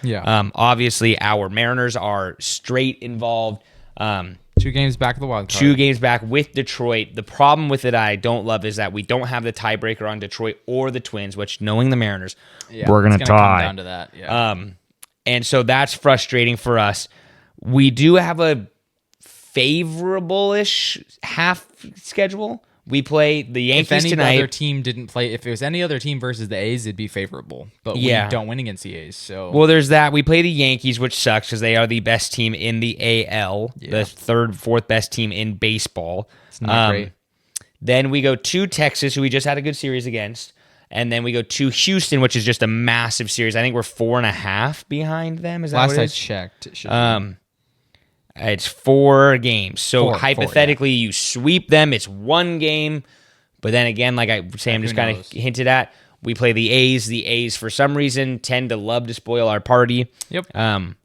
Yeah. Obviously, our Mariners are straight involved. 2 games back of the wild card. 2 games back with Detroit. The problem with it I don't love is that we don't have the tiebreaker on Detroit or the Twins, which, knowing the Mariners, we're going to come tie. down to that. Yeah. And so that's frustrating for us. We do have a favorable-ish half schedule. We play the Yankees if any tonight. other team didn't play, if it was any other team versus the A's, it'd be favorable. But we don't win against the A's. So well, there's that. We play the Yankees, which sucks because they are the best team in the AL, the third, fourth best team in baseball. It's not great. Then we go to Texas, who we just had a good series against. And then we go to Houston, which is just a massive series. I think we're 4.5 behind them. Is that last what it I is? checked? It should be. It's 4 games. So Four, hypothetically, you sweep them. It's 1 game. But then again, like I Sam just kind of hinted at, we play the A's. The A's, for some reason, tend to love to spoil our party. Yep.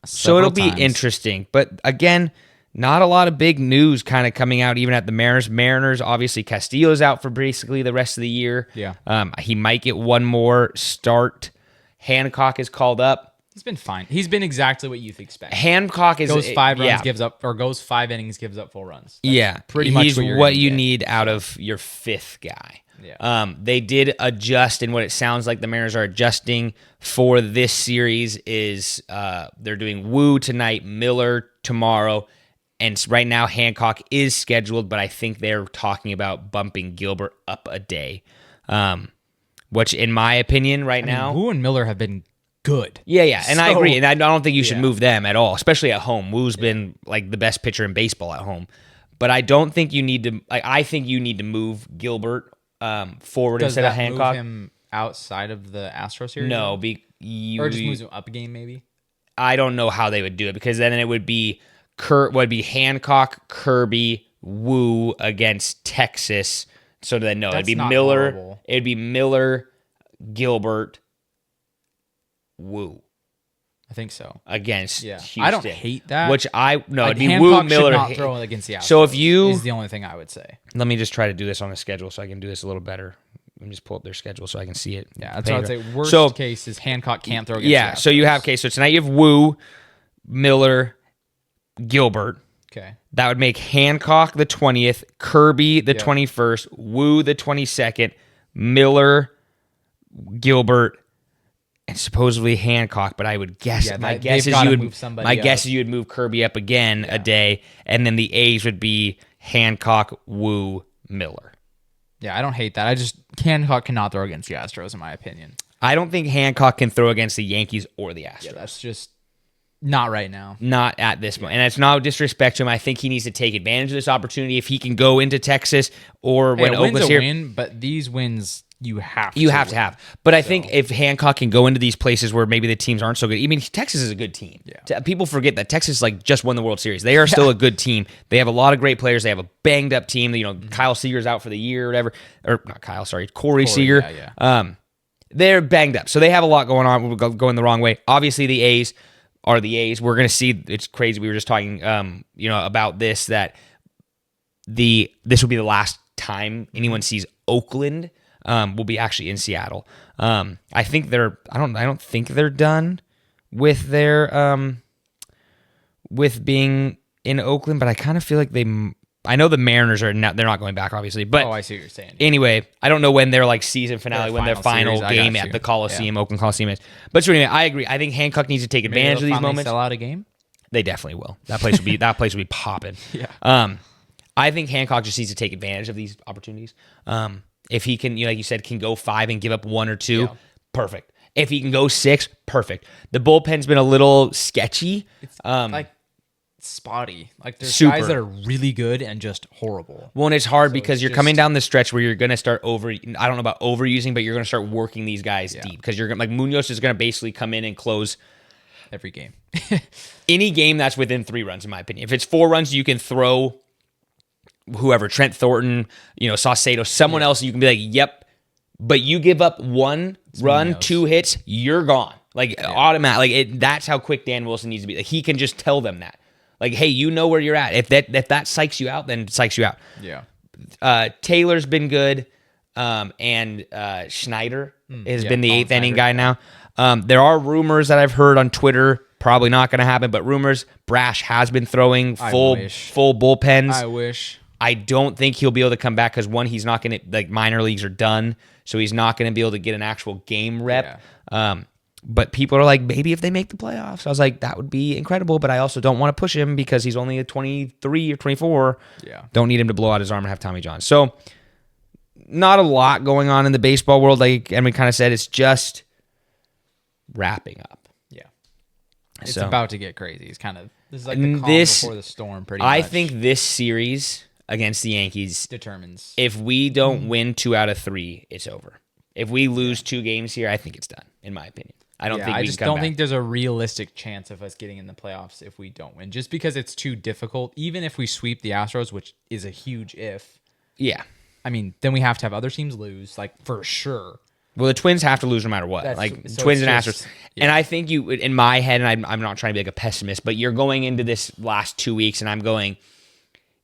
So it'll be interesting. But again, not a lot of big news kind of coming out even at the Mariners. Mariners, obviously, Castillo's out for basically the rest of the year. Yeah. He might get one more start. Hancock is called up. He's been fine. He's been exactly what you'd expect. Hancock goes 5 runs, gives up, or goes 5 innings, gives up 4 runs. That's pretty much he's what you need out of your 5th guy. Yeah. They did adjust, and what it sounds like the Mariners are adjusting for this series is they're doing Wu tonight, Miller tomorrow, and right now Hancock is scheduled, but I think they're talking about bumping Gilbert up a day, which in my opinion now, Wu and Miller have been good. Yeah, and I agree, and I don't think you should move them at all, especially at home. Wu's been like the best pitcher in baseball at home, but I don't think you need to. I think you need to move Gilbert forward instead of Hancock. Move him outside of the Astro series? No, or just moves him up a game, maybe. I don't know how they would do it because then it would be Hancock, Kirby, Wu against Texas. So then it'd be Miller. Horrible. It'd be Miller, Gilbert, Wu. I think so. Against Houston. I don't hate that. It'd be Hancock Wu, Miller. Should not throw against the Astros. So if you is the only thing I would say. Let me just try to do this on a schedule so I can do this a little better. Let me just pull up their schedule so I can see it. Yeah, that's what I'd say. Worst case is Hancock can't throw against the Astros. So you have so tonight you have Wu, Miller, Gilbert. Okay. That would make Hancock the 20th, Kirby the 21st, Wu the 22nd, Miller, Gilbert, and supposedly Hancock, but I would guess my guess is you would move Kirby up again a day, and then the A's would be Hancock, Wu, Miller. Yeah, I don't hate that. Hancock cannot throw against the Astros, in my opinion. I don't think Hancock can throw against the Yankees or the Astros. Yeah, that's just not right now. Not at this moment. And it's no disrespect to him. I think he needs to take advantage of this opportunity if he can go into Texas or when Oakland's here. Win, but these wins you have to have. But I think if Hancock can go into these places where maybe the teams aren't so good. I mean, Texas is a good team. Yeah. People forget that Texas just won the World Series. They are still a good team. They have a lot of great players. They have a banged up team. Kyle Seager's out for the year or whatever. Or not Kyle, sorry. Corey Seager. Yeah. They're banged up. So they have a lot going on. We're going the wrong way. Obviously, the A's are the A's. We're going to see. It's crazy. We were just talking about this, that this will be the last time anyone sees Oakland. Will be actually in Seattle. I think I don't think they're done with their with being in Oakland, but I kind of feel like I know the Mariners are not. They're not going back, obviously. But I see what you're saying. Anyway, I don't know when their season finale, when their final game at the Coliseum, Oakland Coliseum is. But so anyway, I agree. I think Hancock needs to take advantage of these moments. Sell out a game. They definitely will. That place will be popping. Yeah. I think Hancock just needs to take advantage of these opportunities. If he can, like you said, can go 5 and give up 1 or 2, perfect. If he can go 6, perfect. The bullpen's been a little sketchy. It's spotty. There's super. Guys that are really good and just horrible. Well, and it's hard because you're coming down the stretch where you're going to start I don't know about overusing, but you're going to start working these guys deep because you're Munoz is going to basically come in and close every game. Any game that's within 3 runs, in my opinion. If it's 4 runs, you can throw whoever, Trent Thornton, Saucedo, someone else, you can be like, yep. But you give up 1 run, 2 hits, you're gone. Automatic. That's how quick Dan Wilson needs to be. He can just tell them that. Hey, you know where you're at. If that psychs you out, then it psychs you out. Yeah. Taylor's been good, and Schneider has been the 8th inning guy now. There are rumors that I've heard on Twitter, probably not going to happen, but rumors, Brash has been throwing full bullpens. I wish. I don't think he'll be able to come back because, one, he's not going to, like, minor leagues are done, so he's not going to be able to get an actual game rep. Yeah. But people are like, maybe if they make the playoffs. I was like, that would be incredible, but I also don't want to push him because he's only a 23 or 24. Yeah. Don't need him to blow out his arm and have Tommy John. So, not a lot going on in the baseball world. Like Emily kind of said, it's just wrapping up. Yeah. It's about to get crazy. It's kind of, this is like the calm before the storm, pretty much. I think this series against the Yankees determines. If we don't win 2 out of 3, it's over. If we lose 2 games here, I think it's done, in my opinion. I just don't think there's a realistic chance of us getting in the playoffs if we don't win, just because it's too difficult. Even if we sweep the Astros, which is a huge if. Yeah. I mean, then we have to have other teams lose, like, for sure. Well, the Twins have to lose no matter what. Twins and Astros. Yeah. And I think you, in my head, and I'm not trying to be like a pessimist, but you're going into this last 2 weeks, and I'm going,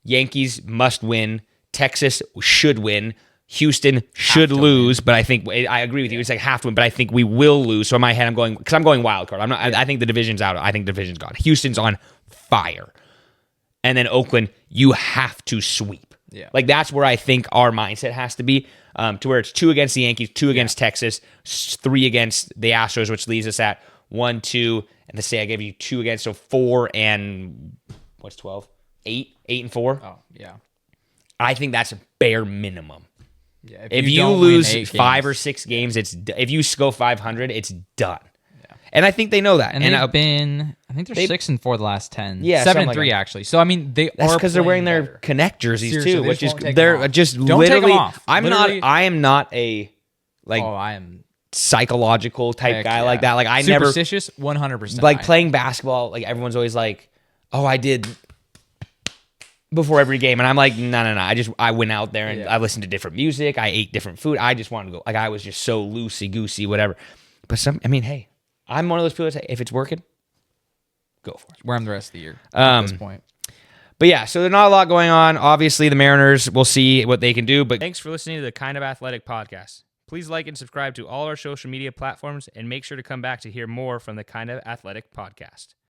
Yankees must win. Texas should win. Houston should lose, but I think I agree with you. It's like have to win, but I think we will lose. So in my head, I'm going wild card. I'm not. I think the division's out. I think the division's gone. Houston's on fire, and then Oakland, you have to sweep. Yeah, like that's where I think our mindset has to be. To where it's 2 against the Yankees, 2 against Texas, 3 against the Astros, which leaves us at 1, 2, and to say I gave you 2 against, so 4 and what's 12? 8 and 4. Oh yeah, I think that's a bare minimum. Yeah, if you lose 5 or 6 games, if you go 500, it's done. Yeah. And I think they know that. And I think they're 6-4 the last 10. Yeah, 7-3 actually. So I mean, that's because they're wearing their Connect jerseys seriously, too, which is they're just don't literally. Take them off. I am not a I am psychological type guy like that. Like I superstitious, 100%. Like playing basketball, like everyone's always like, "Oh, I did." Before every game, and I'm like, no. I went out there and I listened to different music. I ate different food. I just wanted to go. Like I was just so loosey goosey, whatever. But hey, I'm one of those people that say, if it's working, go for it. Wear them the rest of the year at this point. But yeah, so there's not a lot going on. Obviously, the Mariners, we'll see what they can do. But thanks for listening to the Kind of Athletic podcast. Please like and subscribe to all our social media platforms, and make sure to come back to hear more from the Kind of Athletic podcast.